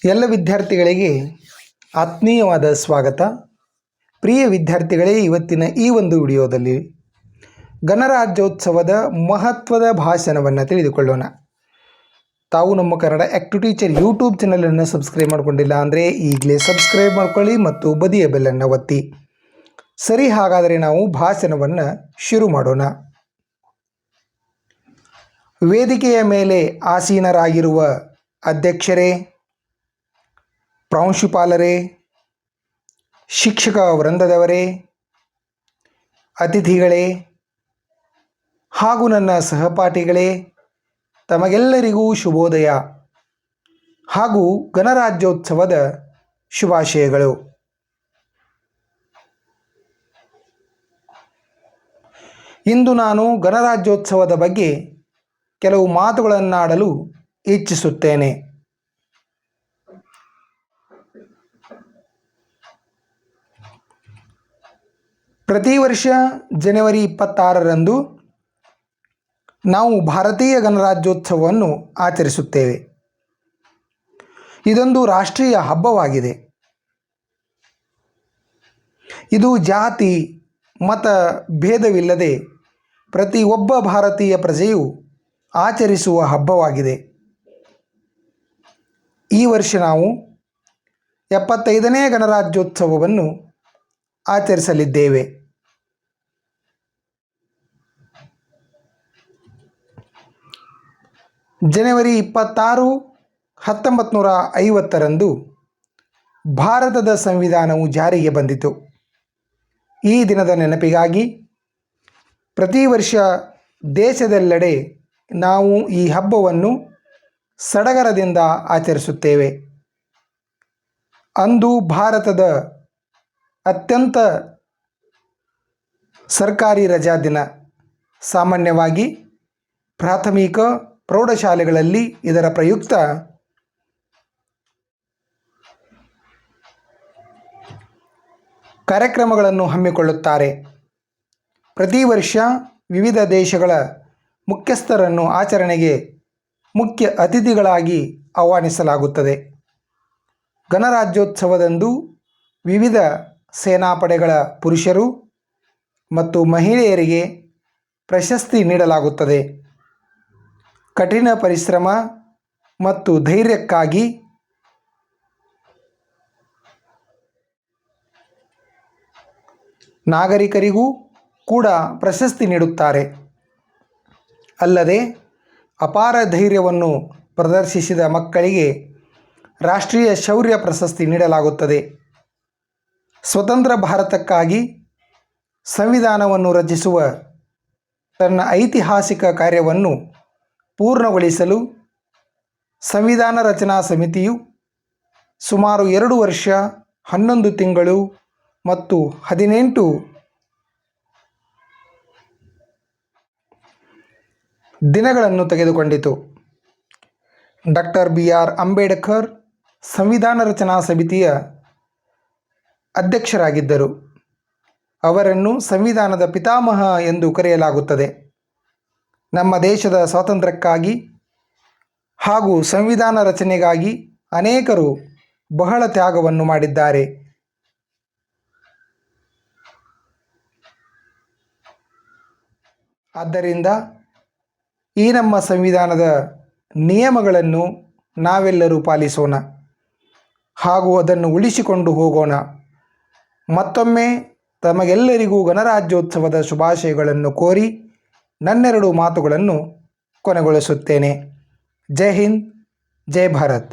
ಎಲ್ಲ ವಿದ್ಯಾರ್ಥಿಗಳಿಗೆ ಆತ್ಮೀಯವಾದ ಸ್ವಾಗತ. ಪ್ರಿಯ ವಿದ್ಯಾರ್ಥಿಗಳೇ, ಇವತ್ತಿನ ಈ ಒಂದು ವಿಡಿಯೋದಲ್ಲಿ ಗಣರಾಜ್ಯೋತ್ಸವದ ಮಹತ್ವದ ಭಾಷಣವನ್ನು ತಿಳಿದುಕೊಳ್ಳೋಣ. ತಾವು ನಮ್ಮ ಕನ್ನಡ ಆ್ಯಕ್ಟಿವ್ ಟೀಚರ್ ಯೂಟ್ಯೂಬ್ ಚಾನಲನ್ನು ಸಬ್ಸ್ಕ್ರೈಬ್ ಮಾಡಿಕೊಂಡಿಲ್ಲ ಅಂದರೆ ಈಗಲೇ ಸಬ್ಸ್ಕ್ರೈಬ್ ಮಾಡ್ಕೊಳ್ಳಿ ಮತ್ತು ಬದಿಯ ಬೆಲ್ಲನ್ನು ಒತ್ತಿ. ಸರಿ, ಹಾಗಾದರೆ ನಾವು ಭಾಷಣವನ್ನು ಶುರು ಮಾಡೋಣ. ವೇದಿಕೆಯ ಮೇಲೆ ಆಸೀನರಾಗಿರುವ ಅಧ್ಯಕ್ಷರೇ, ಪ್ರಾಂಶುಪಾಲರೇ, ಶಿಕ್ಷಕ ವೃಂದದವರೇ, ಅತಿಥಿಗಳೇ ಹಾಗೂ ನನ್ನ ಸಹಪಾಠಿಗಳೇ, ತಮಗೆಲ್ಲರಿಗೂ ಶುಭೋದಯ ಹಾಗೂ ಗಣರಾಜ್ಯೋತ್ಸವದ ಶುಭಾಶಯಗಳು. ಇಂದು ನಾನು ಗಣರಾಜ್ಯೋತ್ಸವದ ಬಗ್ಗೆ ಕೆಲವು ಮಾತುಗಳನ್ನಾಡಲು ಇಚ್ಛಿಸುತ್ತೇನೆ. ಪ್ರತಿ ವರ್ಷ ಜನವರಿ 26ರಂದು ನಾವು ಭಾರತೀಯ ಗಣರಾಜ್ಯೋತ್ಸವವನ್ನು ಆಚರಿಸುತ್ತೇವೆ. ಇದೊಂದು ರಾಷ್ಟ್ರೀಯ ಹಬ್ಬವಾಗಿದೆ. ಇದು ಜಾತಿ ಮತ ಭೇದವಿಲ್ಲದೆ ಪ್ರತಿಯೊಬ್ಬ ಭಾರತೀಯ ಪ್ರಜೆಯು ಆಚರಿಸುವ ಹಬ್ಬವಾಗಿದೆ. ಈ ವರ್ಷ ನಾವು 75ನೇ ಗಣರಾಜ್ಯೋತ್ಸವವನ್ನು ಆಚರಿಸಲಿದ್ದೇವೆ. ಜನವರಿ 26, 1950ರಂದು ಭಾರತದ ಸಂವಿಧಾನವು ಜಾರಿಗೆ ಬಂದಿತು. ಈ ದಿನದ ನೆನಪಿಗಾಗಿ ಪ್ರತಿ ವರ್ಷ ದೇಶದೆಲ್ಲೆಡೆ ನಾವು ಈ ಹಬ್ಬವನ್ನು ಸಡಗರದಿಂದ ಆಚರಿಸುತ್ತೇವೆ. ಅಂದು ಭಾರತದ ಅತ್ಯಂತ ಸರ್ಕಾರಿ ರಜಾ ದಿನ. ಸಾಮಾನ್ಯವಾಗಿ ಪ್ರಾಥಮಿಕ ಪ್ರೌಢಶಾಲೆಗಳಲ್ಲಿ ಇದರ ಪ್ರಯುಕ್ತ ಕಾರ್ಯಕ್ರಮಗಳನ್ನು ಹಮ್ಮಿಕೊಳ್ಳುತ್ತಾರೆ. ಪ್ರತಿ ವರ್ಷ ವಿವಿಧ ದೇಶಗಳ ಮುಖ್ಯಸ್ಥರನ್ನು ಆಚರಣೆಗೆ ಮುಖ್ಯ ಅತಿಥಿಗಳಾಗಿ ಆಹ್ವಾನಿಸಲಾಗುತ್ತದೆ. ಗಣರಾಜ್ಯೋತ್ಸವದಂದು ವಿವಿಧ ಸೇನಾಪಡೆಗಳ ಪುರುಷರು ಮತ್ತು ಮಹಿಳೆಯರಿಗೆ ಪ್ರಶಸ್ತಿ ನೀಡಲಾಗುತ್ತದೆ. ಕಠಿಣ ಪರಿಶ್ರಮ ಮತ್ತು ಧೈರ್ಯಕ್ಕಾಗಿ ನಾಗರಿಕರಿಗೂ ಕೂಡ ಪ್ರಶಸ್ತಿ ನೀಡುತ್ತಾರೆ. ಅಲ್ಲದೆ ಅಪಾರ ಧೈರ್ಯವನ್ನು ಪ್ರದರ್ಶಿಸಿದ ಮಕ್ಕಳಿಗೆ ರಾಷ್ಟ್ರೀಯ ಶೌರ್ಯ ಪ್ರಶಸ್ತಿ ನೀಡಲಾಗುತ್ತದೆ. ಸ್ವತಂತ್ರ ಭಾರತಕ್ಕಾಗಿ ಸಂವಿಧಾನವನ್ನು ರಚಿಸುವ ತನ್ನ ಐತಿಹಾಸಿಕ ಕಾರ್ಯವನ್ನು ಪೂರ್ಣಗೊಳಿಸಲು ಸಂವಿಧಾನ ರಚನಾ ಸಮಿತಿಯು ಸುಮಾರು 2 ವರ್ಷ, 11 ತಿಂಗಳು ಮತ್ತು 18 ದಿನಗಳನ್ನು ತೆಗೆದುಕೊಂಡಿತು. ಡಾಕ್ಟರ್ BR ಅಂಬೇಡ್ಕರ್ ಸಂವಿಧಾನ ರಚನಾ ಸಮಿತಿಯ ಅಧ್ಯಕ್ಷರಾಗಿದ್ದರು. ಅವರನ್ನು ಸಂವಿಧಾನದ ಪಿತಾಮಹ ಎಂದು ಕರೆಯಲಾಗುತ್ತದೆ. ನಮ್ಮ ದೇಶದ ಸ್ವಾತಂತ್ರ್ಯಕ್ಕಾಗಿ ಹಾಗೂ ಸಂವಿಧಾನ ರಚನೆಗಾಗಿ ಅನೇಕರು ಬಹಳ ತ್ಯಾಗವನ್ನು ಮಾಡಿದ್ದಾರೆ. ಆದ್ದರಿಂದ ಈ ನಮ್ಮ ಸಂವಿಧಾನದ ನಿಯಮಗಳನ್ನು ನಾವೆಲ್ಲರೂ ಪಾಲಿಸೋಣ ಹಾಗೂ ಅದನ್ನು ಉಳಿಸಿಕೊಂಡು ಹೋಗೋಣ. ಮತ್ತೊಮ್ಮೆ ತಮಗೆಲ್ಲರಿಗೂ ಗಣರಾಜ್ಯೋತ್ಸವದ ಶುಭಾಶಯಗಳನ್ನು ಕೋರಿ ನನ್ನೆರಡು ಮಾತುಗಳನ್ನು ಕೊನೆಗೊಳಿಸುತ್ತೇನೆ. ಜೈ ಹಿಂದ್, ಜೈ ಭಾರತ್.